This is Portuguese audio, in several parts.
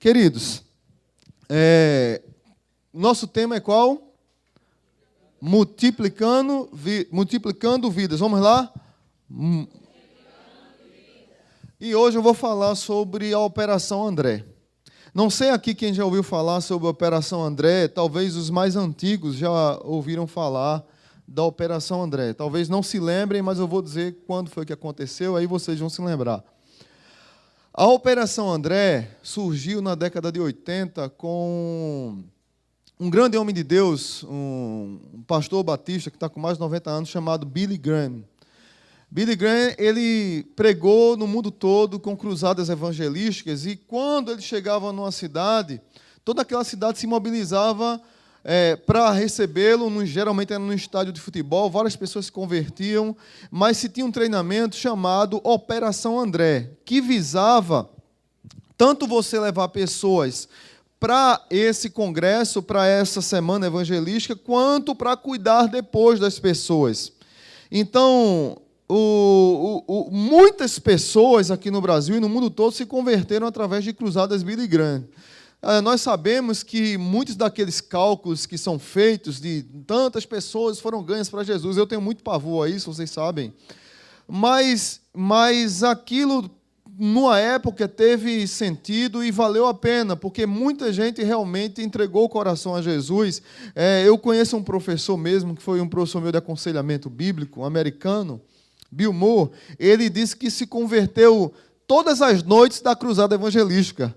Queridos, nosso tema é qual? Multiplicando vidas. Vamos lá? E hoje eu vou falar sobre a Operação André. Não sei aqui quem já ouviu falar sobre a Operação André, talvez os mais antigos já ouviram falar da Operação André. Talvez não se lembrem, mas eu vou dizer quando foi que aconteceu, aí vocês vão se lembrar. A Operação André surgiu na década de 80 com um grande homem de Deus, um pastor batista que está com mais de 90 anos, chamado Billy Graham. Billy Graham, ele pregou no mundo todo com cruzadas evangelísticas e quando ele chegava numa cidade, toda aquela cidade se mobilizava para recebê-lo, geralmente era num estádio de futebol, várias pessoas se convertiam, mas se tinha um treinamento chamado Operação André, que visava tanto você levar pessoas para esse congresso, para essa semana evangelística, quanto para cuidar depois das pessoas. Então, muitas pessoas aqui no Brasil e no mundo todo se converteram através de cruzadas Billy Graham. Nós sabemos que muitos daqueles cálculos que são feitos de tantas pessoas foram ganhas para Jesus. Eu tenho muito pavor a isso, vocês sabem. Mas aquilo, numa época, teve sentido e valeu a pena, porque muita gente realmente entregou o coração a Jesus. Eu conheço um professor mesmo, que foi um professor meu de aconselhamento bíblico, um americano, Bill Moore. Ele disse que se converteu todas as noites da cruzada evangelística.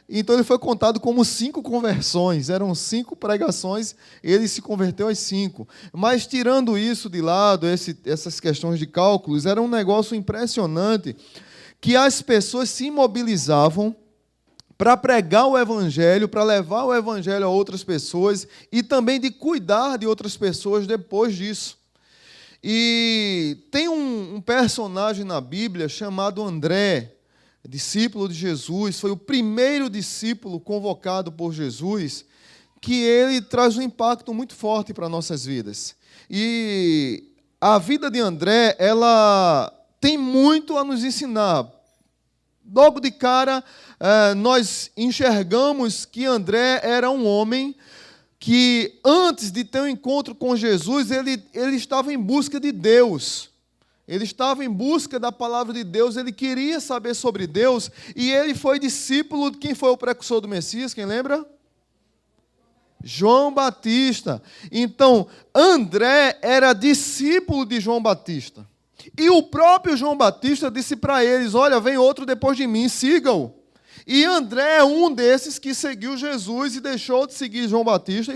Então ele foi contado como 5 conversões, eram 5 pregações, ele se converteu às 5. Mas tirando isso de lado, essas questões de cálculos, era um negócio impressionante, que as pessoas se mobilizavam para pregar o Evangelho, para levar o Evangelho a outras pessoas e também de cuidar de outras pessoas depois disso. E tem um personagem na Bíblia chamado André, discípulo de Jesus, foi o primeiro discípulo convocado por Jesus, que ele traz um impacto muito forte para nossas vidas. E a vida de André, ela tem muito a nos ensinar. Logo de cara, nós enxergamos que André era um homem que, antes de ter um encontro com Jesus, ele estava em busca de Deus. Ele estava em busca da palavra de Deus, ele queria saber sobre Deus, e ele foi discípulo de quem foi o precursor do Messias, quem lembra? João Batista. Então, André era discípulo de João Batista. E o próprio João Batista disse para eles: olha, vem outro depois de mim, sigam-o. E André é um desses que seguiu Jesus e deixou de seguir João Batista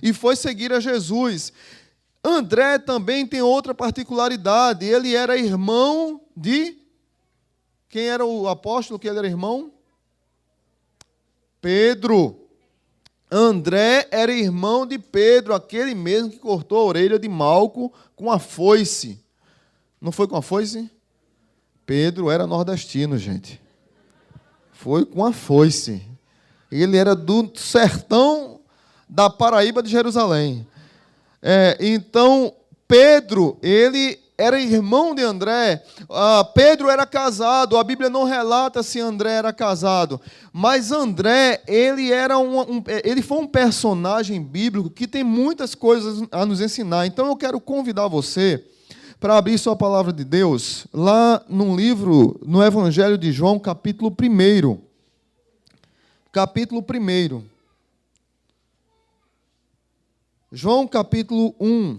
e foi seguir a Jesus. André também tem outra particularidade, ele era irmão de... Quem era o apóstolo que ele era irmão? Pedro. André era irmão de Pedro, aquele mesmo que cortou a orelha de Malco com a foice. Não foi com a foice? Pedro era nordestino, gente. Foi com a foice. Ele era do sertão da Paraíba de Jerusalém. Então, Pedro, ele era irmão de André. Pedro era casado, a Bíblia não relata se André era casado, mas André, ele foi um personagem bíblico que tem muitas coisas a nos ensinar. Então, eu quero convidar você para abrir sua palavra de Deus, lá no livro, no Evangelho de João, capítulo 1. Capítulo 1. João capítulo 1.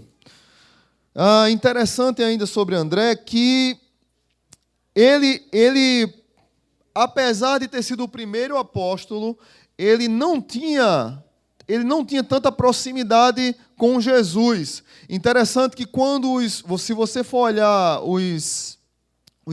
Interessante ainda sobre André que ele, apesar de ter sido o primeiro apóstolo, ele não tinha tanta proximidade com Jesus. Interessante que se você for olhar os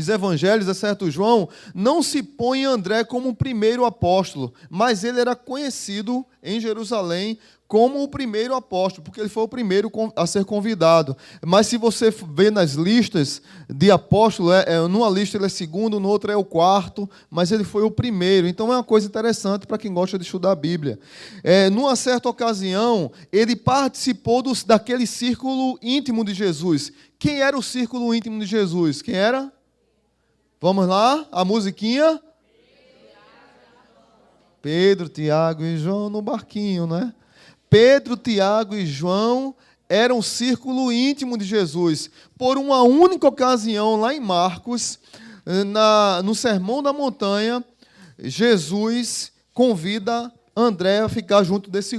evangelhos, exceto João, não se põe André como o primeiro apóstolo, mas ele era conhecido em Jerusalém como o primeiro apóstolo, porque ele foi o primeiro a ser convidado. Mas se você vê nas listas de apóstolos, numa lista ele é segundo, no outro é o quarto, mas ele foi o primeiro. Então é uma coisa interessante para quem gosta de estudar a Bíblia. Numa certa ocasião, ele participou daquele círculo íntimo de Jesus. Quem era o círculo íntimo de Jesus? Quem era? Vamos lá, a musiquinha. Pedro, Tiago e João no barquinho, né? Pedro, Tiago e João eram um círculo íntimo de Jesus. Por uma única ocasião, lá em Marcos, no Sermão da Montanha, Jesus convida André a ficar junto desse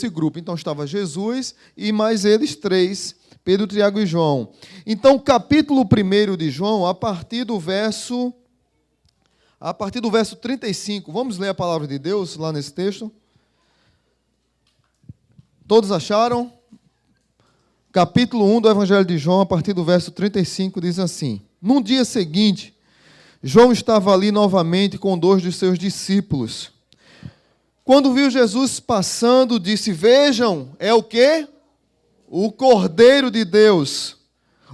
grupo. Então estava Jesus e mais eles três, Pedro, Tiago e João. Então, capítulo 1 de João, a partir do verso 35, vamos ler a palavra de Deus lá nesse texto? Todos acharam? Capítulo 1 do Evangelho de João, a partir do verso 35, diz assim: No dia seguinte, João estava ali novamente com 2 dos seus discípulos. Quando viu Jesus passando, disse: Vejam, é o quê? O Cordeiro de Deus.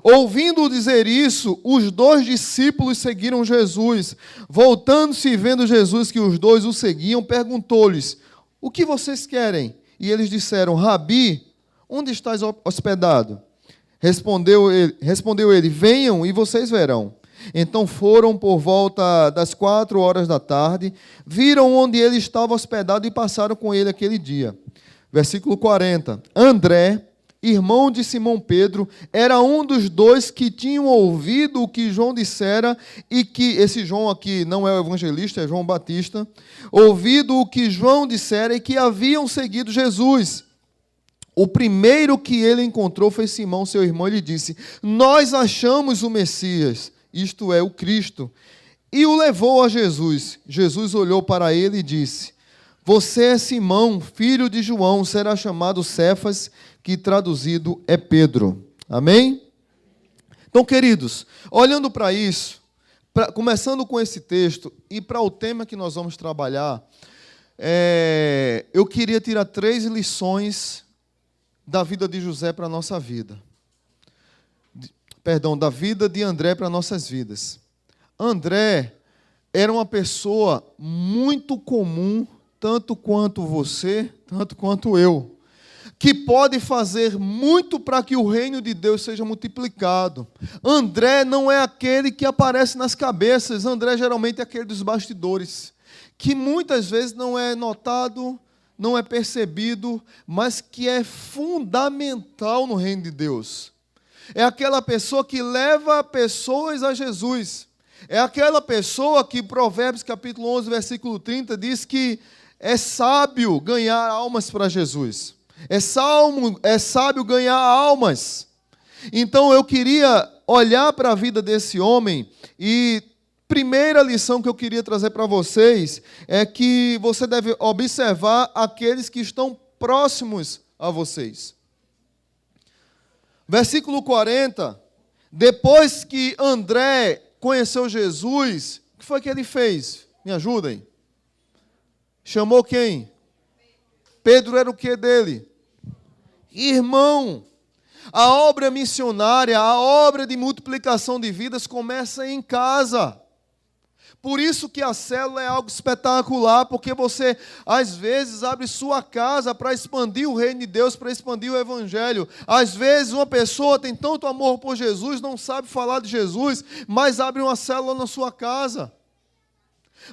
Ouvindo-o dizer isso, os 2 discípulos seguiram Jesus. Voltando-se e vendo Jesus que os 2 o seguiam, perguntou-lhes: O que vocês querem? E eles disseram: Rabi, onde estás hospedado? Respondeu ele: Venham e vocês verão. Então foram por volta das 4 da tarde, viram onde ele estava hospedado e passaram com ele aquele dia. Versículo 40. André, irmão de Simão Pedro, era um dos 2 que tinham ouvido o que João dissera, e que, esse João aqui não é o evangelista, é João Batista, ouvido o que João dissera e que haviam seguido Jesus. O primeiro que ele encontrou foi Simão, seu irmão, e lhe disse: Nós achamos o Messias, isto é, o Cristo, e o levou a Jesus. Jesus olhou para ele e disse: Você é Simão, filho de João, será chamado Cefas, que traduzido é Pedro. Amém? Então, queridos, olhando para isso, começando com esse texto, e para o tema que nós vamos trabalhar, eu queria tirar 3 lições da vida de José para a nossa vida. Da vida de André para nossas vidas. André era uma pessoa muito comum, tanto quanto você, tanto quanto eu, que pode fazer muito para que o reino de Deus seja multiplicado. André não é aquele que aparece nas cabeças, André geralmente é aquele dos bastidores, que muitas vezes não é notado, não é percebido, mas que é fundamental no reino de Deus. É aquela pessoa que leva pessoas a Jesus. É aquela pessoa que, Provérbios capítulo 11, versículo 30, diz que é sábio ganhar almas para Jesus. É sábio ganhar almas. Então eu queria olhar para a vida desse homem, e primeira lição que eu queria trazer para vocês é que você deve observar aqueles que estão próximos a vocês. Versículo 40, depois que André conheceu Jesus, o que foi que ele fez? Me ajudem. Chamou quem? Pedro era o que dele? Irmão. A obra missionária, a obra de multiplicação de vidas começa em casa. Por isso que a célula é algo espetacular, porque você, às vezes, abre sua casa para expandir o reino de Deus, para expandir o evangelho. Às vezes, uma pessoa tem tanto amor por Jesus, não sabe falar de Jesus, mas abre uma célula na sua casa.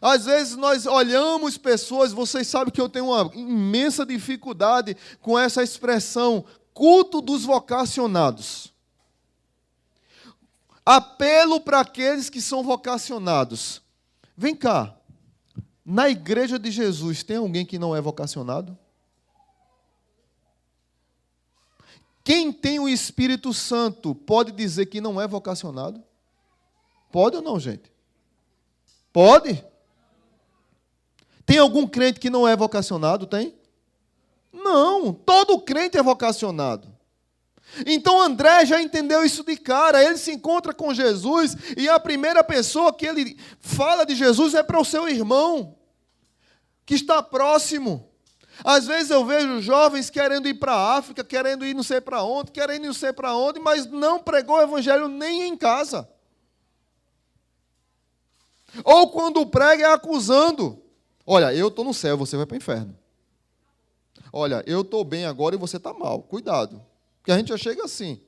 Às vezes, nós olhamos pessoas, vocês sabem que eu tenho uma imensa dificuldade com essa expressão, culto dos vocacionados. Apelo para aqueles que são vocacionados. Vem cá, na igreja de Jesus tem alguém que não é vocacionado? Quem tem o Espírito Santo pode dizer que não é vocacionado? Pode ou não, gente? Pode? Tem algum crente que não é vocacionado? Tem? Não, todo crente é vocacionado. Então André já entendeu isso de cara. Ele se encontra com Jesus e a primeira pessoa que ele fala de Jesus é para o seu irmão, que está próximo. Às vezes eu vejo jovens querendo ir para a África, querendo ir não sei para onde, querendo ir não sei para onde, mas não pregou o evangelho nem em casa. Ou quando prega é acusando. Olha, eu estou no céu, você vai para o inferno. Olha, eu estou bem agora e você está mal. Cuidado. Porque a gente já chega assim.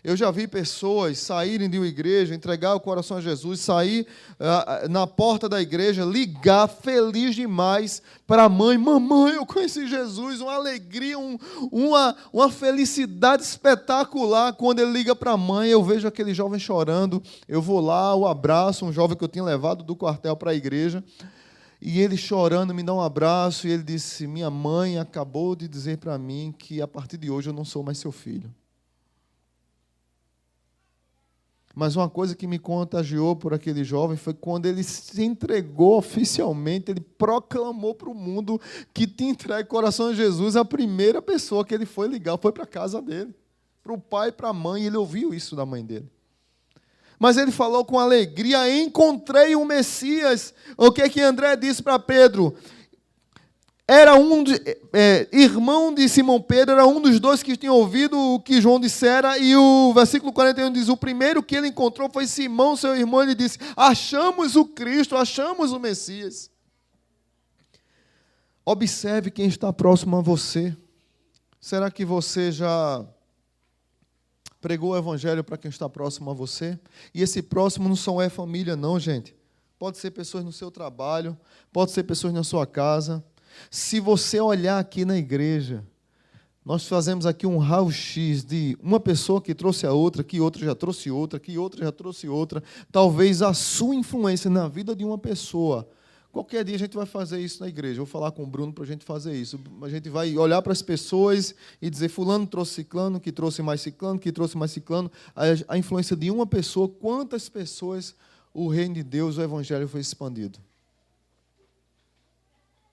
Eu já vi pessoas saírem de uma igreja, entregar o coração a Jesus, sair na porta da igreja, ligar feliz demais para a mãe. Mamãe, eu conheci Jesus, uma alegria, uma felicidade espetacular. Quando ele liga para a mãe, eu vejo aquele jovem chorando, eu vou lá, o abraço, um jovem que eu tinha levado do quartel para a igreja, e ele chorando me dá um abraço, e ele disse, minha mãe acabou de dizer para mim que a partir de hoje eu não sou mais seu filho. Mas uma coisa que me contagiou por aquele jovem foi quando ele se entregou oficialmente, ele proclamou para o mundo que tinha entregue o coração a Jesus. A primeira pessoa que ele foi ligar foi para a casa dele, para o pai e para a mãe, e ele ouviu isso da mãe dele. Mas ele falou com alegria, encontrei o Messias. O que André disse para Pedro? Era irmão de Simão Pedro, era um dos dois que tinha ouvido o que João dissera, e o versículo 41 diz, o primeiro que ele encontrou foi Simão, seu irmão, ele disse, achamos o Cristo, achamos o Messias. Observe quem está próximo a você. Será que você já pregou o evangelho para quem está próximo a você? E esse próximo não só é família não, gente. Pode ser pessoas no seu trabalho, pode ser pessoas na sua casa. Se você olhar aqui na igreja, nós fazemos aqui um raio-x de uma pessoa que trouxe a outra, que outra já trouxe outra, que outra já trouxe outra. Talvez a sua influência na vida de uma pessoa. Qualquer dia a gente vai fazer isso na igreja. Eu vou falar com o Bruno para a gente fazer isso. A gente vai olhar para as pessoas e dizer, fulano trouxe ciclano, que trouxe mais ciclano, que trouxe mais ciclano. A influência de uma pessoa, quantas pessoas o reino de Deus, o evangelho foi expandido.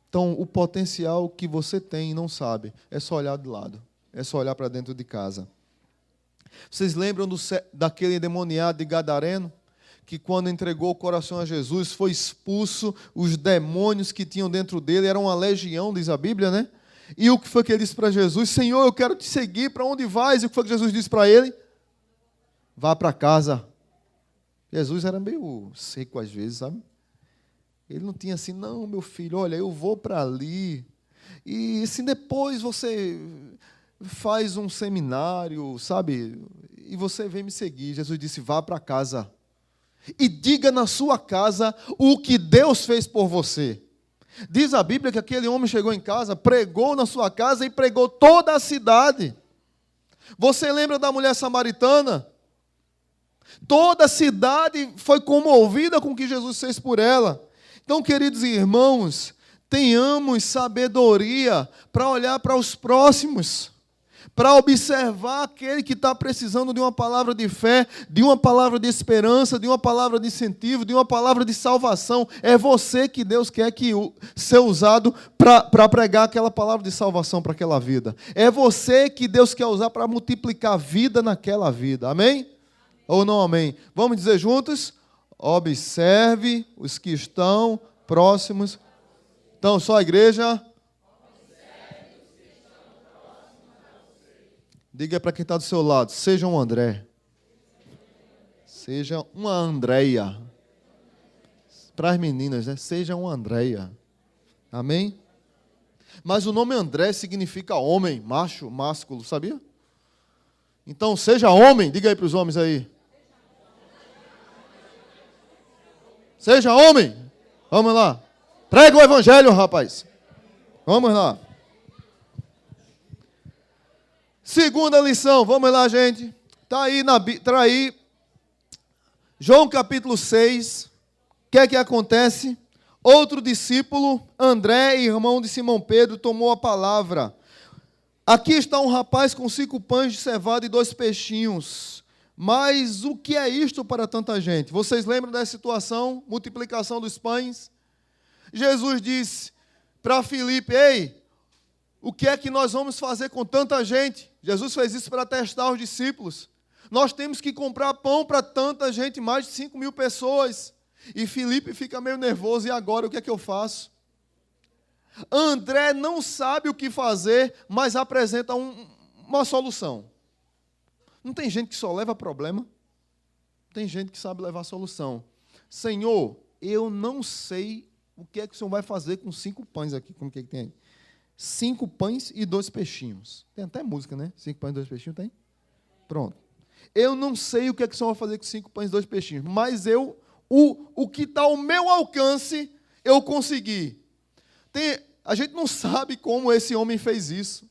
Então, o potencial que você tem e não sabe, é só olhar de lado, é só olhar para dentro de casa. Vocês lembram daquele endemoniado de Gadareno? Que quando entregou o coração a Jesus, foi expulso, os demônios que tinham dentro dele, eram uma legião, diz a Bíblia, né? E o que foi que ele disse para Jesus? Senhor, eu quero te seguir, para onde vais? E o que foi que Jesus disse para ele? Vá para casa. Jesus era meio seco às vezes, sabe? Ele não tinha assim, não, meu filho, olha, eu vou para ali, e assim, depois você faz um seminário, sabe, e você vem me seguir. Jesus disse, vá para casa, e diga na sua casa o que Deus fez por você. Diz a Bíblia que aquele homem chegou em casa, pregou na sua casa e pregou toda a cidade. Você lembra da mulher samaritana? Toda a cidade foi comovida com o que Jesus fez por ela. Então, queridos irmãos, tenhamos sabedoria para olhar para os próximos, para observar aquele que está precisando de uma palavra de fé, de uma palavra de esperança, de uma palavra de incentivo, de uma palavra de salvação. É você que Deus quer ser usado para pregar aquela palavra de salvação para aquela vida. É você que Deus quer usar para multiplicar vida naquela vida. Amém? Ou não amém? Vamos dizer juntos? Observe os que estão próximos. Então, só a igreja. Diga para quem está do seu lado, seja um André. Seja uma Andréia. Para as meninas, né? Seja uma Andréia. Amém? Mas o nome André significa homem, macho, másculo, sabia? Então, seja homem. Diga aí para os homens aí. Seja homem. Vamos lá. Prega o evangelho, rapaz. Vamos lá. Segunda lição. Vamos lá, gente. Está aí, João capítulo 6. O que é que acontece? Outro discípulo, André, irmão de Simão Pedro, tomou a palavra. Aqui está um rapaz com 5 pães de cevada e 2 peixinhos. Mas o que é isto para tanta gente? Vocês lembram dessa situação? Multiplicação dos pães? Jesus disse para Filipe, ei, o que é que nós vamos fazer com tanta gente? Jesus fez isso para testar os discípulos. Nós temos que comprar pão para tanta gente, mais de 5.000 pessoas. E Filipe fica meio nervoso, e agora o que é que eu faço? André não sabe o que fazer, mas apresenta uma solução. Não tem gente que só leva problema? Tem gente que sabe levar solução. Senhor, eu não sei o que é que o Senhor vai fazer com 5 pães aqui. Como que é que tem aí? 5 pães e 2 peixinhos. Tem até música, né? 5 pães e 2 peixinhos, tem? Pronto. Eu não sei o que é que o Senhor vai fazer com 5 pães e 2 peixinhos, mas o que está ao meu alcance, eu consegui. A gente não sabe como esse homem fez isso.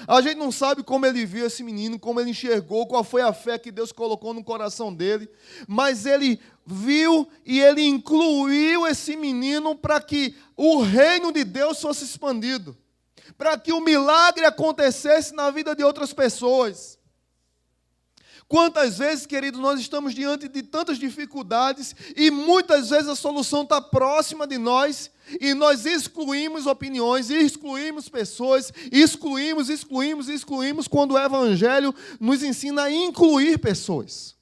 A gente não sabe como ele viu esse menino, como ele enxergou, qual foi a fé que Deus colocou no coração dele. Mas ele viu e ele incluiu esse menino para que o reino de Deus fosse expandido. Para que o milagre acontecesse na vida de outras pessoas. Quantas vezes, queridos, nós estamos diante de tantas dificuldades e muitas vezes a solução está próxima de nós e nós excluímos opiniões, excluímos pessoas, excluímos quando o Evangelho nos ensina a incluir pessoas.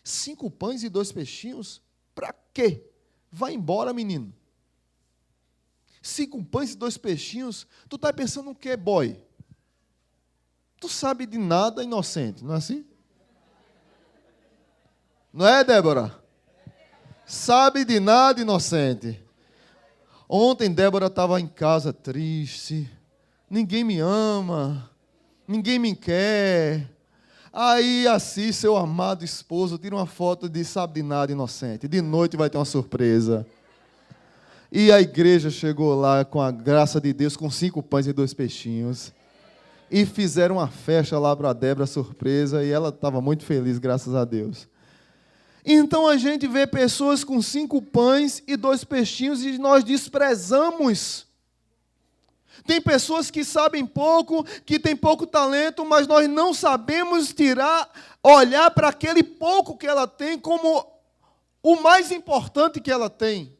5 pães e 2 peixinhos? Para quê? Vai embora, menino. 5 pães e 2 peixinhos? Tu está pensando o quê, boy? Tu sabe de nada, inocente, não é assim? Não é, Débora? Sabe de nada, inocente. Ontem Débora estava em casa triste. Ninguém me ama. Ninguém me quer. Aí Assis, seu amado esposo, tira uma foto de sabe de nada, inocente. De noite vai ter uma surpresa. E a igreja chegou lá com a graça de Deus, com 5 pães e 2 peixinhos. E fizeram uma festa lá para a Débora, surpresa, e ela estava muito feliz, graças a Deus. Então a gente vê pessoas com 5 pães e 2 peixinhos e nós desprezamos. Tem pessoas que sabem pouco, que têm pouco talento, mas nós não sabemos olhar para aquele pouco que ela tem como o mais importante que ela tem.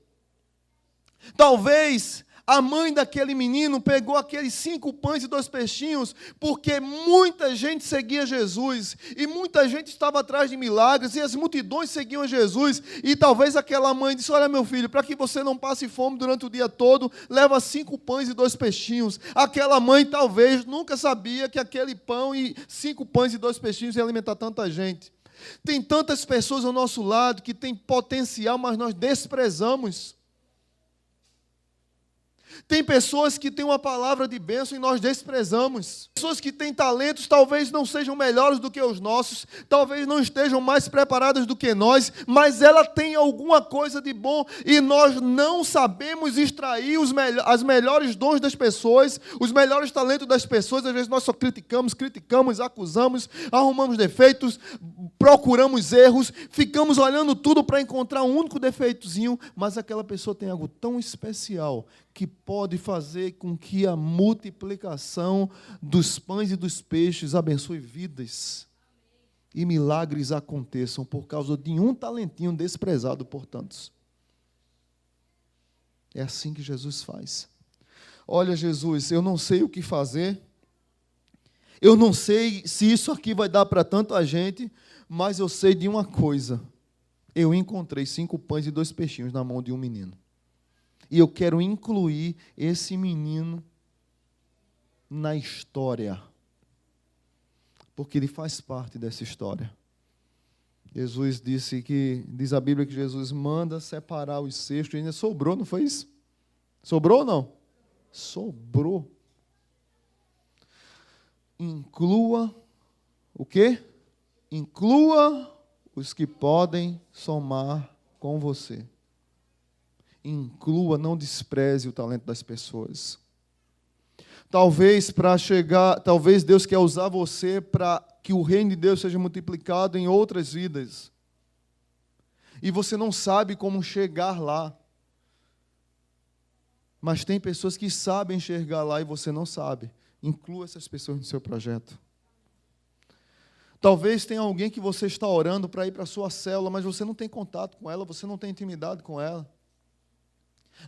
Talvez a mãe daquele menino pegou aqueles 5 pães e 2 peixinhos porque muita gente seguia Jesus e muita gente estava atrás de milagres e as multidões seguiam Jesus e talvez aquela mãe disse, olha meu filho, para que você não passe fome durante o dia todo, leva 5 pães e 2 peixinhos. Aquela mãe talvez nunca sabia que aquele pão e 5 pães e 2 peixinhos ia alimentar tanta gente. Tem tantas pessoas ao nosso lado que têm potencial, mas nós desprezamos. Tem pessoas que têm uma palavra de bênção e nós desprezamos. Pessoas que têm talentos talvez não sejam melhores do que os nossos, talvez não estejam mais preparadas do que nós, mas ela tem alguma coisa de bom e nós não sabemos extrair as melhores dons das pessoas, os melhores talentos das pessoas. Às vezes nós só criticamos, acusamos, arrumamos defeitos, procuramos erros, ficamos olhando tudo para encontrar um único defeitozinho, mas aquela pessoa tem algo tão especial que pode fazer com que a multiplicação dos pães e dos peixes abençoe vidas e milagres aconteçam por causa de um talentinho desprezado por tantos. É assim que Jesus faz. Olha, Jesus, eu não sei o que fazer, eu não sei se isso aqui vai dar para tanta gente, mas eu sei de uma coisa. Eu encontrei 5 pães e 2 peixinhos na mão de um menino. E eu quero incluir esse menino na história, porque ele faz parte dessa história. Jesus diz a Bíblia que Jesus manda separar os cestos, e ainda sobrou, não foi isso? Sobrou ou não? Sobrou. Inclua o quê? Inclua os que podem somar com você. Inclua, não despreze o talento das pessoas. Talvez Deus quer usar você para que o reino de Deus seja multiplicado em outras vidas. E você não sabe como chegar lá. Mas tem pessoas que sabem chegar lá e você não sabe. Inclua essas pessoas no seu projeto. Talvez tenha alguém que você está orando para ir para a sua célula, mas você não tem contato com ela, você não tem intimidade com ela.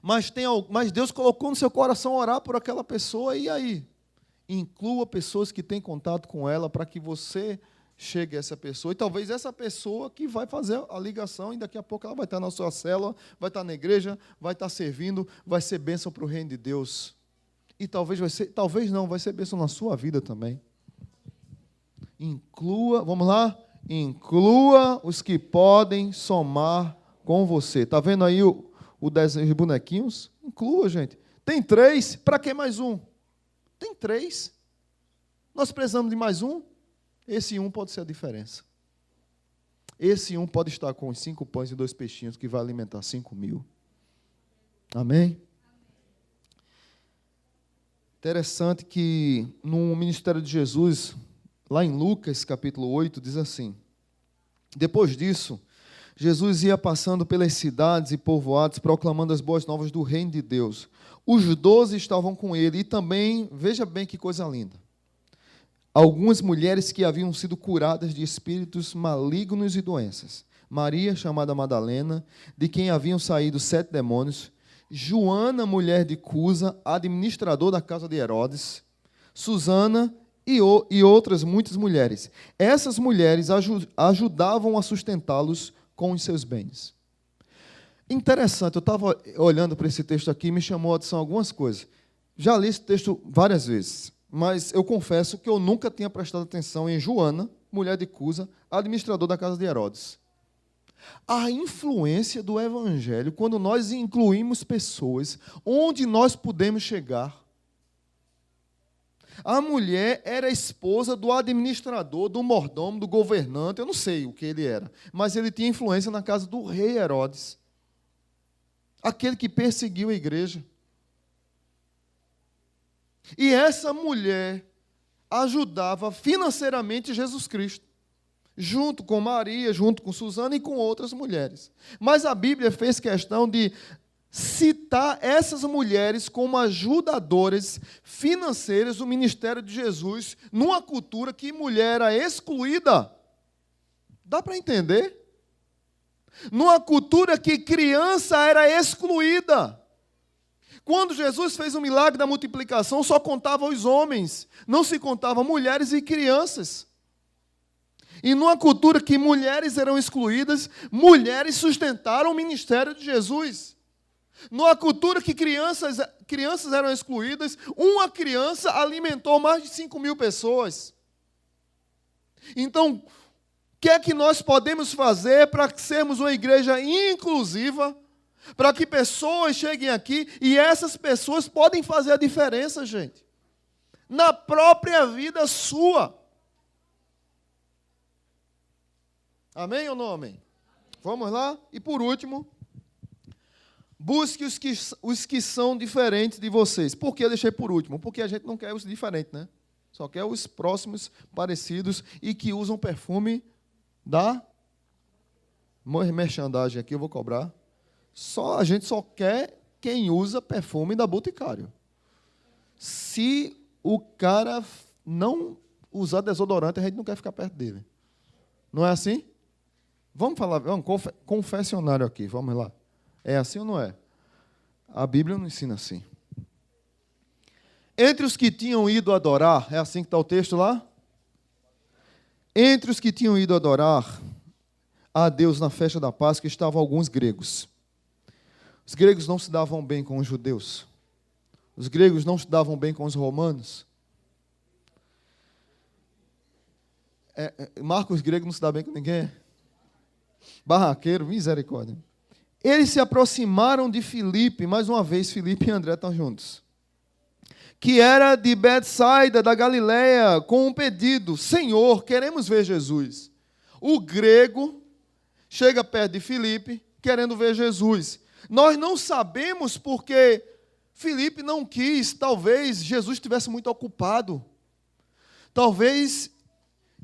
Mas Deus colocou no seu coração orar por aquela pessoa, e aí? Inclua pessoas que têm contato com ela para que você chegue a essa pessoa. E talvez essa pessoa que vai fazer a ligação, e daqui a pouco ela vai estar na sua célula, vai estar na igreja, vai estar servindo, vai ser bênção para o reino de Deus. E talvez vai ser bênção na sua vida também. Inclua, vamos lá? Inclua os que podem somar com você. Está vendo aí o desenho de bonequinhos? Inclua, gente. Tem 3, para que mais um? Tem 3. Nós precisamos de mais um? Esse um pode ser a diferença. Esse um pode estar com os 5 pães e 2 peixinhos que vai alimentar 5.000. Amém? Interessante que no ministério de Jesus, lá em Lucas capítulo 8, diz assim: depois disso, Jesus ia passando pelas cidades e povoados, proclamando as boas novas do reino de Deus. Os 12 estavam com ele e também, veja bem que coisa linda, algumas mulheres que haviam sido curadas de espíritos malignos e doenças. Maria, chamada Madalena, de quem haviam saído 7 demônios. Joana, mulher de Cusa, administrador da casa de Herodes. Susana e outras muitas mulheres. Essas mulheres ajudavam a sustentá-los com os seus bens. Interessante, eu estava olhando para esse texto aqui e me chamou a atenção algumas coisas. Já li esse texto várias vezes, mas eu confesso que eu nunca tinha prestado atenção em Joana, mulher de Cusa, administrador da casa de Herodes. A influência do Evangelho, quando nós incluímos pessoas onde nós podemos chegar. A mulher era esposa do administrador, do mordomo, do governante, eu não sei o que ele era, mas ele tinha influência na casa do rei Herodes, aquele que perseguiu a igreja. E essa mulher ajudava financeiramente Jesus Cristo, junto com Maria, junto com Susana e com outras mulheres. Mas a Bíblia fez questão de citar essas mulheres como ajudadoras financeiras do ministério de Jesus, numa cultura que mulher era excluída. Dá para entender? Numa cultura que criança era excluída. Quando Jesus fez o milagre da multiplicação, só contava os homens, não se contava mulheres e crianças. E numa cultura que mulheres eram excluídas, mulheres sustentaram o ministério de Jesus. Numa cultura que crianças eram excluídas, uma criança alimentou mais de 5.000 pessoas. Então, o que é que nós podemos fazer para sermos uma igreja inclusiva, para que pessoas cheguem aqui e essas pessoas podem fazer a diferença, gente, na própria vida sua. Amém ou não amém? Vamos lá? E por último, busque os que são diferentes de vocês. Por que eu deixei por último? Porque a gente não quer os diferentes, né? Só quer os próximos, parecidos e que usam perfume da merchandising aqui, eu vou cobrar. A gente só quer quem usa perfume da Boticário. Se o cara não usar desodorante, a gente não quer ficar perto dele. Não é assim? Vamos falar, confessionário aqui, vamos lá. É assim ou não é? A Bíblia não ensina assim. Entre os que tinham ido adorar, é assim que está o texto lá? Entre os que tinham ido adorar a Deus na festa da Páscoa estavam alguns gregos. Os gregos não se davam bem com os judeus. Os gregos não se davam bem com os romanos. Marcos grego não se dá bem com ninguém. Barraqueiro, misericórdia. Eles se aproximaram de Filipe, mais uma vez Filipe e André estão juntos, que era de Betsaida, da Galileia, com um pedido: Senhor, queremos ver Jesus. O grego chega perto de Filipe, querendo ver Jesus. Nós não sabemos porque Filipe não quis, talvez Jesus estivesse muito ocupado. Talvez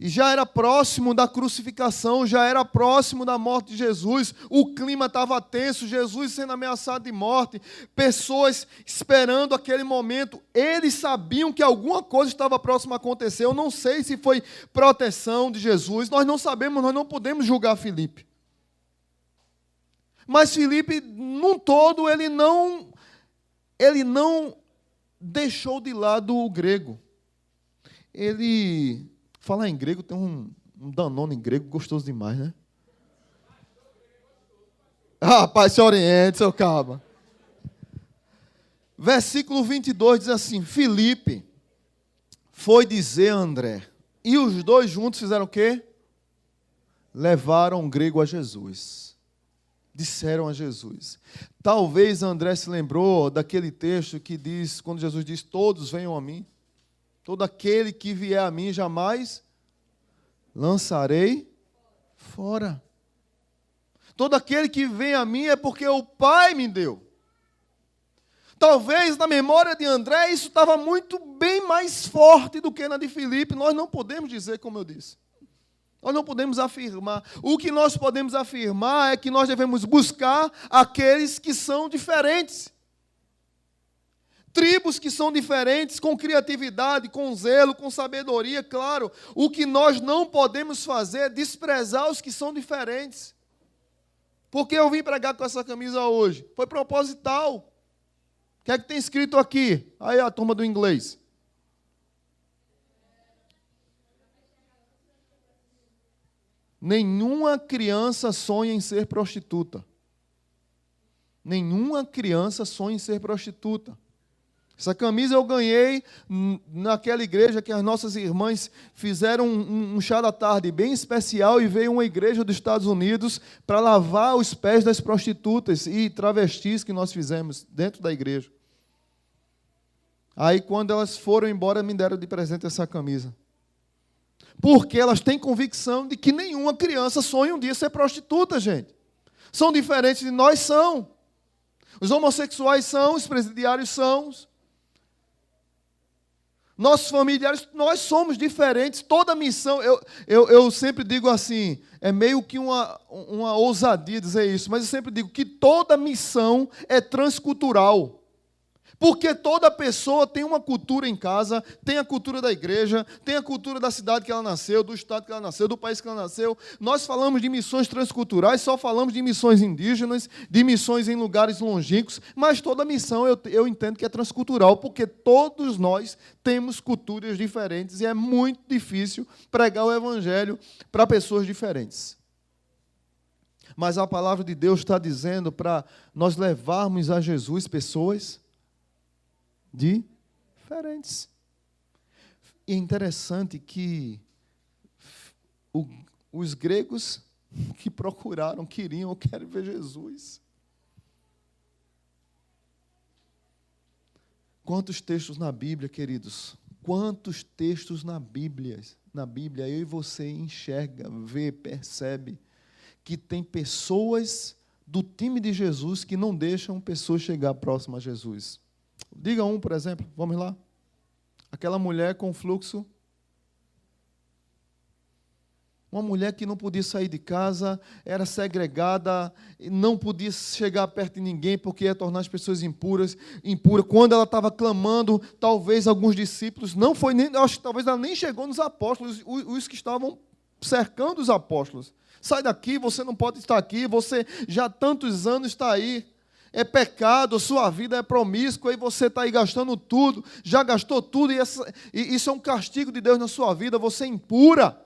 já era próximo da crucificação, já era próximo da morte de Jesus, o clima estava tenso, Jesus sendo ameaçado de morte, pessoas esperando aquele momento, eles sabiam que alguma coisa estava próxima a acontecer. Eu não sei se foi proteção de Jesus, nós não sabemos, nós não podemos julgar Filipe. Mas Filipe, num todo, ele não deixou de lado o grego. Falar em grego, tem um Danone em grego gostoso demais, né? Rapaz, se oriente, seu caba. Versículo 22 diz assim: Filipe foi dizer a André, e os dois juntos fizeram o quê? Levaram o grego a Jesus. Disseram a Jesus. Talvez André se lembrou daquele texto que diz, quando Jesus diz: todos venham a mim. Todo aquele que vier a mim jamais lançarei fora. Todo aquele que vem a mim é porque o Pai me deu. Talvez na memória de André isso estava muito bem mais forte do que na de Filipe. Nós não podemos dizer, como eu disse. Nós não podemos afirmar. O que nós podemos afirmar é que nós devemos buscar aqueles que são diferentes. Tribos que são diferentes, com criatividade, com zelo, com sabedoria, claro. O que nós não podemos fazer é desprezar os que são diferentes. Por que eu vim pregar com essa camisa hoje? Foi proposital. O que é que tem escrito aqui? Aí a turma do inglês. Nenhuma criança sonha em ser prostituta. Nenhuma criança sonha em ser prostituta. Essa camisa eu ganhei naquela igreja que as nossas irmãs fizeram um chá da tarde bem especial e veio uma igreja dos Estados Unidos para lavar os pés das prostitutas e travestis que nós fizemos dentro da igreja. Aí quando elas foram embora me deram de presente essa camisa. Porque elas têm convicção de que nenhuma criança sonha um dia ser prostituta, gente. São diferentes de nós, são. Os homossexuais são, os presidiários são. Nossos familiares, nós somos diferentes. Toda missão, eu sempre digo assim, é meio que uma ousadia dizer isso, mas eu sempre digo que toda missão é transcultural. Porque toda pessoa tem uma cultura em casa, tem a cultura da igreja, tem a cultura da cidade que ela nasceu, do estado que ela nasceu, do país que ela nasceu. Nós falamos de missões transculturais, só falamos de missões indígenas, de missões em lugares longínquos, mas toda missão eu entendo que é transcultural, porque todos nós temos culturas diferentes e é muito difícil pregar o evangelho para pessoas diferentes. Mas a palavra de Deus está dizendo para nós levarmos a Jesus pessoas diferentes. E é interessante que os gregos que procuraram, queriam ou querem ver Jesus. Quantos textos na Bíblia, queridos? Quantos textos na Bíblia eu e você enxerga, vê, percebe que tem pessoas do time de Jesus que não deixam pessoas chegar próximas a Jesus. Diga um, por exemplo, vamos lá. Aquela mulher com fluxo. Uma mulher que não podia sair de casa, era segregada, não podia chegar perto de ninguém porque ia tornar as pessoas impuras. Quando ela estava clamando, talvez alguns discípulos, acho que talvez ela nem chegou nos apóstolos, os que estavam cercando os apóstolos. Sai daqui, você não pode estar aqui, você já há tantos anos está aí. É pecado, sua vida é promíscua e você está aí gastando tudo, já gastou tudo, e isso é um castigo de Deus na sua vida, você é impura.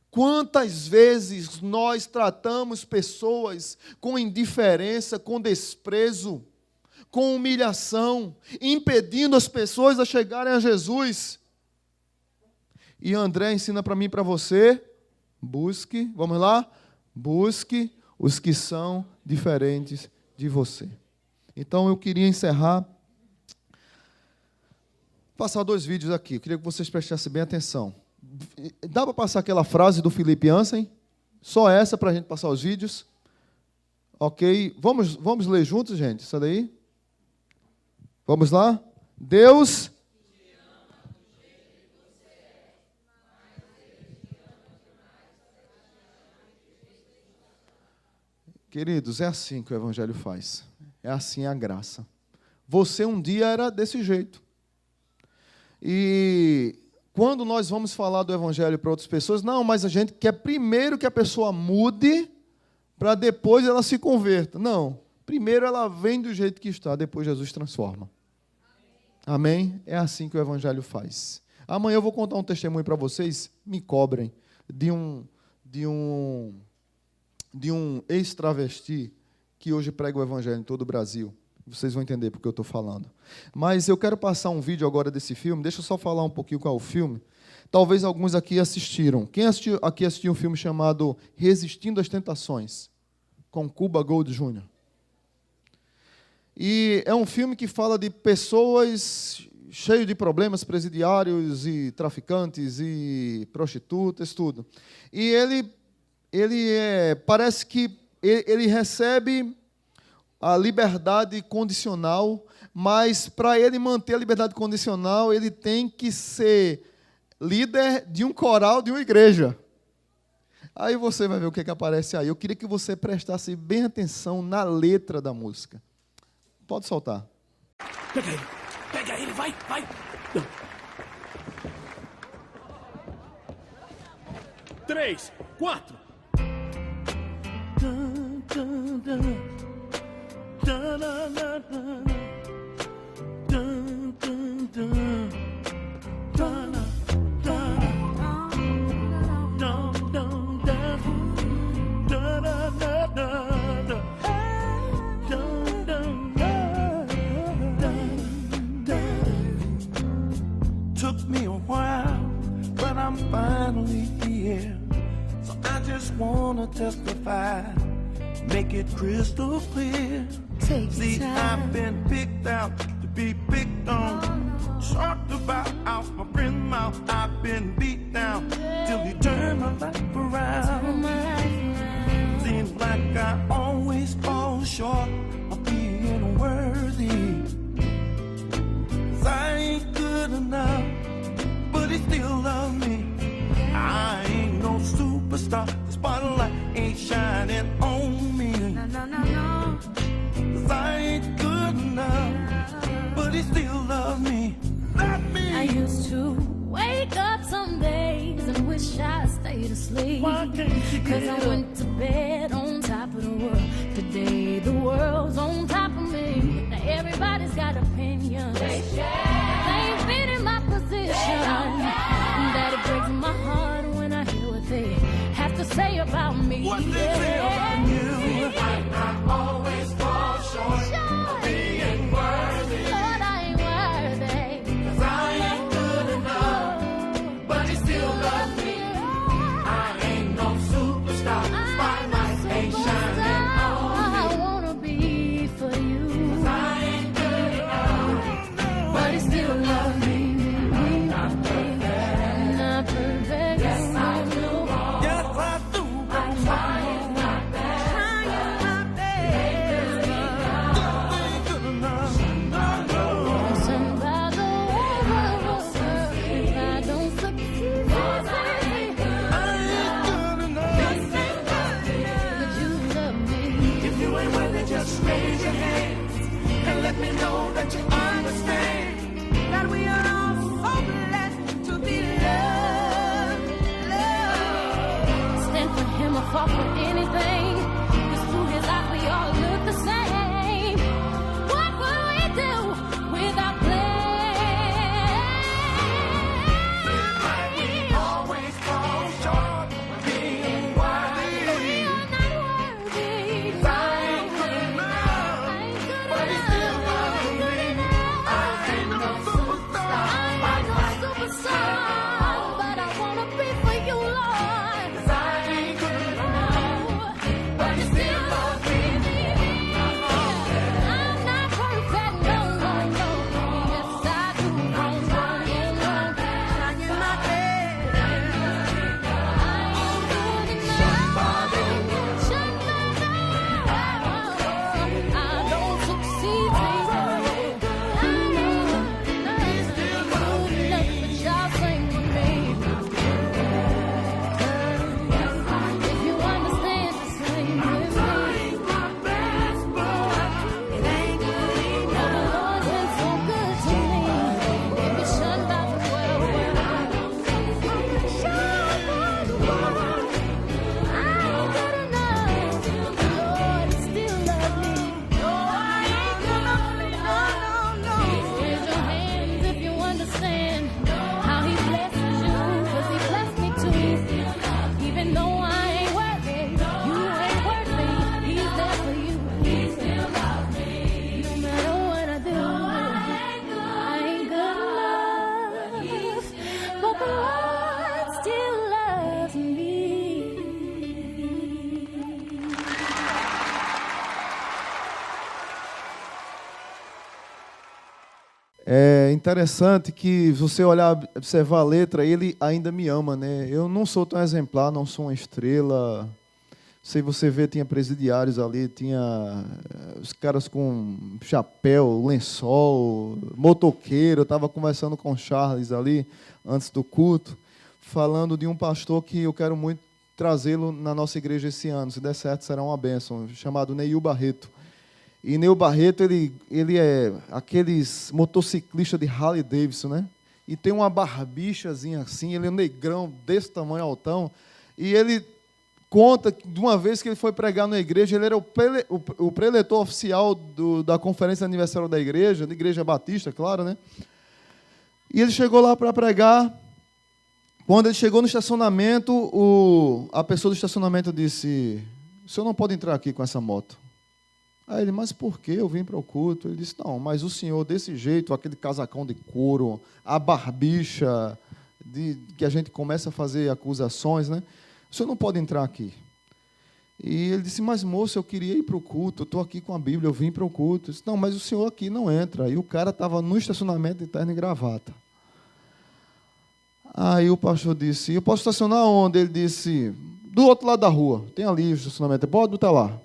Quantas vezes nós tratamos pessoas com indiferença, com desprezo, com humilhação, impedindo as pessoas a chegarem a Jesus. E André ensina para mim e para você, busque, vamos lá, busque os que são diferentes de você. Então, eu queria encerrar, passar 2 vídeos aqui. Eu queria que vocês prestassem bem atenção. Dá para passar aquela frase do Felipe Ansem? Só essa para a gente passar os vídeos. Ok? Vamos ler juntos, gente? Isso daí? Vamos lá? Deus... Queridos, é assim que o Evangelho faz. É assim a graça. Você um dia era desse jeito. E quando nós vamos falar do Evangelho para outras pessoas, não, mas a gente quer primeiro que a pessoa mude para depois ela se converta. Não, primeiro ela vem do jeito que está, depois Jesus transforma. Amém? É assim que o Evangelho faz. Amanhã eu vou contar um testemunho para vocês, me cobrem, de um ex-travesti que hoje prega o Evangelho em todo o Brasil. Vocês vão entender porque eu estou falando. Mas eu quero passar um vídeo agora desse filme. Deixa eu só falar um pouquinho qual é o filme. Talvez alguns aqui assistiram. Quem aqui assistiu um filme chamado Resistindo às Tentações? Com Cuba Gold Jr. E é um filme que fala de pessoas cheio de problemas, presidiários e traficantes e prostitutas, tudo. E parece que ele recebe a liberdade condicional, mas para ele manter a liberdade condicional, ele tem que ser líder de um coral de uma igreja. Aí você vai ver o que aparece aí. Eu queria que você prestasse bem atenção na letra da música. Pode soltar. Pega ele, vai. 3, 4. Took me a while, but I'm finally here. So I just wanna testify, make it crystal clear. See, I've been picked out to be picked on, talked about out my friend's mouth. I've been beat down till he turned my life around. Seems like I always fall short of being worthy. 'Cause I ain't good enough, but he still loves me. I ain't no superstar, the spotlight ain't shining on me. No. 'Cause I ain't good enough, but he still loves me. I used to wake up some days and wish I stayed asleep. 'Cause I went to bed on top of the world. Today the world's on top of me. Now everybody's got opinions. They ain't fit in my position. That it breaks my heart when I hear what they have to say about me. What they say about you. I always fall short of being worthy. Lord, I ain't worthy. 'Cause I ain't good enough, but he still loves me. I ain't no superstar, spotlight ain't shining on me. I wanna be for you. 'Cause I ain't good enough, But he still loves me. I'm not perfect. I'm not perfect. Yes, I do wrong. Yes, I do. I'm trying my best. Ain't good enough. No. Stand by the word. If I don't succeed, I ain't good enough. but you love me. If you ain't with it, just raise your hands and let me know that you understand that we are all so blessed to be loved. Stand for him or fall for anything. 'Cause through his eyes we all look the same. What will we do without blame? Always fall short of being worthy. We are not worthy. I ain't good enough, but he still loves me. I ain't no superstar, I'm not no superstar, but I wanna be for you, Lord. 'cause I ain't good enough, É interessante que, se você olhar, observar a letra, ele ainda me ama, né? Eu não sou tão exemplar, não sou uma estrela. Se você vê, tinha presidiários ali, tinha os caras com chapéu, lençol, motoqueiro. Eu estava conversando com o Charles ali, antes do culto, falando de um pastor que eu quero muito trazê-lo na nossa igreja esse ano. Se der certo, será uma bênção, chamado Neil Barreto. E Neil Barreto, ele é aqueles motociclistas de Harley Davidson, né? E tem uma barbichazinha assim, ele é um negrão desse tamanho, altão. E ele conta que, de uma vez que ele foi pregar na igreja, ele era o preletor oficial da conferência de aniversário da igreja batista, claro, né? E ele chegou lá para pregar. Quando ele chegou no estacionamento, a pessoa do estacionamento disse: o senhor não pode entrar aqui com essa moto. Aí ele: mas por quê? Eu vim para o culto. Ele disse: não, mas o senhor desse jeito, aquele casacão de couro, a barbicha, que a gente começa a fazer acusações, né? O senhor não pode entrar aqui. E ele disse: mas moço, eu queria ir para o culto, eu estou aqui com a Bíblia, eu vim para o culto. Eu disse: não, mas o senhor aqui não entra. E o cara estava no estacionamento de terno e gravata. Aí o pastor disse: eu posso estacionar onde? Ele disse: do outro lado da rua, tem ali o estacionamento, pode botar lá.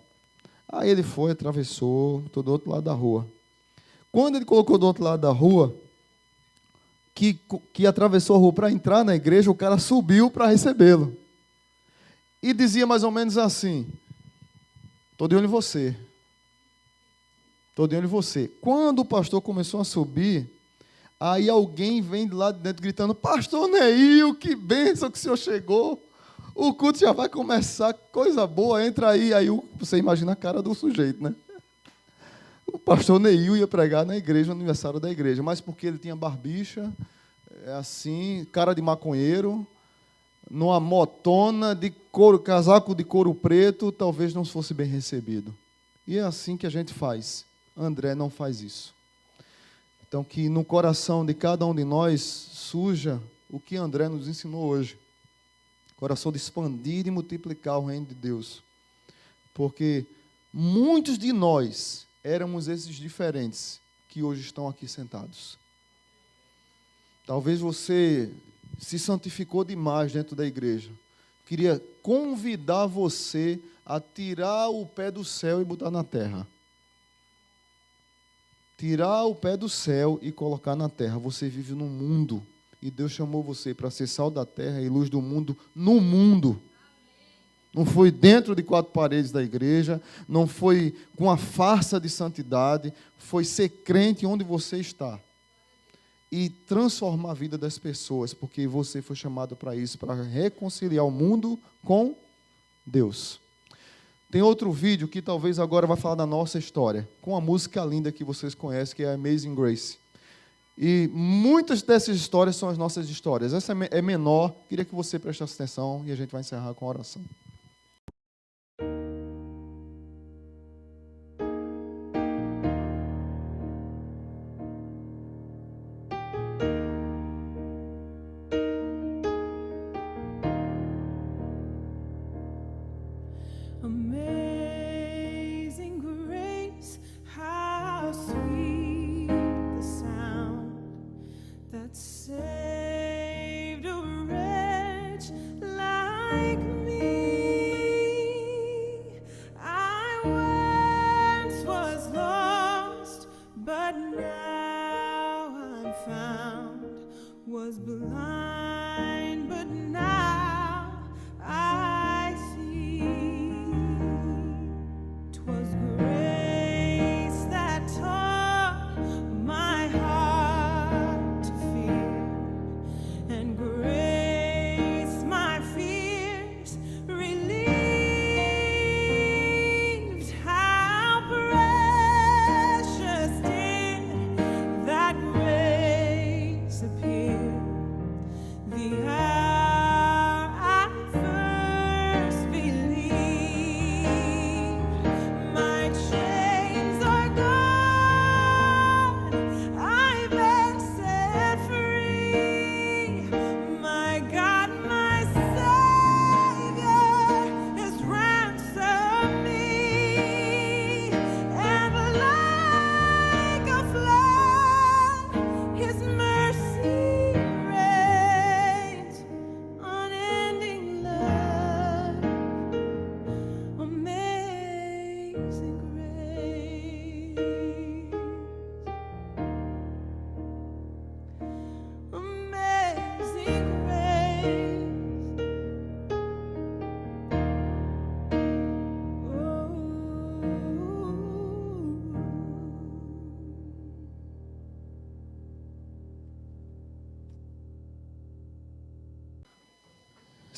Aí ele foi, atravessou, estou do outro lado da rua. Quando ele colocou do outro lado da rua, que atravessou a rua para entrar na igreja, o cara subiu para recebê-lo. E dizia mais ou menos assim: estou de olho em você. Estou de olho em você. Quando o pastor começou a subir, aí alguém vem de lá de dentro gritando: pastor Neil, que bênção que o senhor chegou. O culto já vai começar, coisa boa, entra aí. Aí você imagina a cara do sujeito, né? O pastor Neil ia pregar na igreja, no aniversário da igreja, mas porque ele tinha barbicha, assim, cara de maconheiro, numa motona de couro, casaco de couro preto, talvez não fosse bem recebido. E é assim que a gente faz. André não faz isso. Então, que no coração de cada um de nós surja o que André nos ensinou hoje. Coração de expandir e multiplicar o reino de Deus. Porque muitos de nós éramos esses diferentes que hoje estão aqui sentados. Talvez você se santificou demais dentro da igreja. Queria convidar você a tirar o pé do céu e botar na terra. Tirar o pé do céu e colocar na terra. Você vive no mundo. E Deus chamou você para ser sal da terra e luz do mundo no mundo. Não foi dentro de 4 paredes da igreja, não foi com a farsa de santidade, foi ser crente onde você está. E transformar a vida das pessoas, porque você foi chamado para isso, para reconciliar o mundo com Deus. Tem outro vídeo que talvez agora vai falar da nossa história, com a música linda que vocês conhecem, que é Amazing Grace. E muitas dessas histórias são as nossas histórias. Essa é menor, queria que você prestasse atenção e a gente vai encerrar com a oração. Amazing grace, how sweet the sound that saved a wretch like me. I once was lost, but now I'm found. Was blind, but now I see. 'Twas grace that taught my heart to fear, and grace my fears relieved. How precious did that grace appear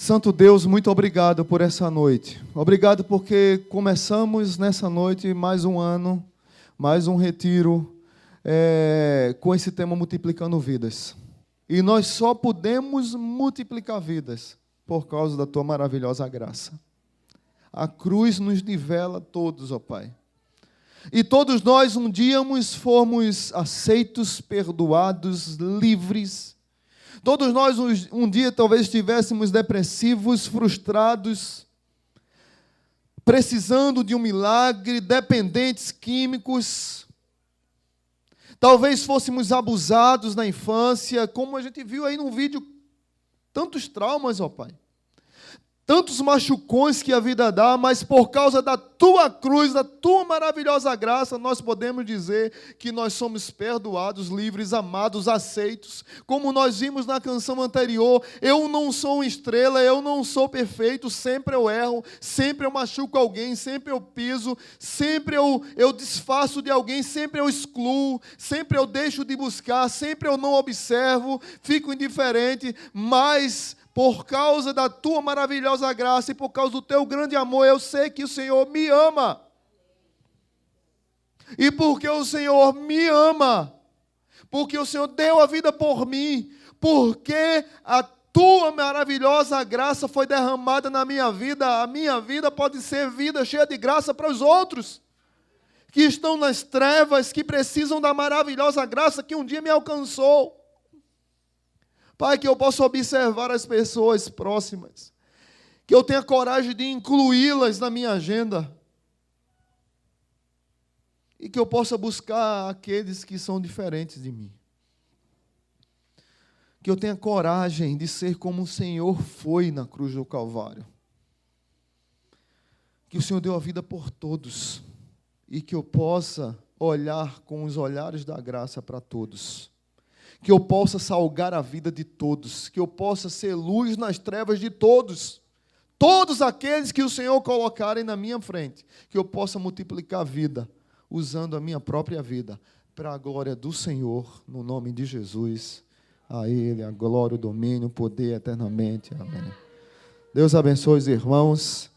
Santo Deus, muito obrigado por essa noite. Obrigado porque começamos nessa noite mais um ano, mais um retiro, com esse tema Multiplicando Vidas. E nós só podemos multiplicar vidas por causa da Tua maravilhosa graça. A cruz nos nivela todos, ó Pai. E todos nós um dia fomos aceitos, perdoados, livres. Todos nós um dia talvez estivéssemos depressivos, frustrados, precisando de um milagre, dependentes químicos. Talvez fôssemos abusados na infância, como a gente viu aí no vídeo, tantos traumas, ó Pai. Tantos machucões que a vida dá, mas por causa da Tua cruz, da Tua maravilhosa graça, nós podemos dizer que nós somos perdoados, livres, amados, aceitos. Como nós vimos na canção anterior, eu não sou uma estrela, eu não sou perfeito, sempre eu erro, sempre eu machuco alguém, sempre eu piso, sempre eu desfaço de alguém, sempre eu excluo, sempre eu deixo de buscar, sempre eu não observo, fico indiferente, mas por causa da Tua maravilhosa graça e por causa do Teu grande amor, eu sei que o Senhor me ama. E porque o Senhor me ama, porque o Senhor deu a vida por mim, porque a Tua maravilhosa graça foi derramada na minha vida, a minha vida pode ser vida cheia de graça para os outros que estão nas trevas, que precisam da maravilhosa graça que um dia me alcançou. Pai, que eu possa observar as pessoas próximas, que eu tenha coragem de incluí-las na minha agenda, e que eu possa buscar aqueles que são diferentes de mim. Que eu tenha coragem de ser como o Senhor foi na cruz do Calvário. Que o Senhor deu a vida por todos, e que eu possa olhar com os olhares da graça para todos. Que eu possa salgar a vida de todos, que eu possa ser luz nas trevas de todos, todos aqueles que o Senhor colocarem na minha frente, que eu possa multiplicar a vida, usando a minha própria vida, para a glória do Senhor, no nome de Jesus, a Ele a glória, o domínio, o poder eternamente, amém. Deus abençoe os irmãos.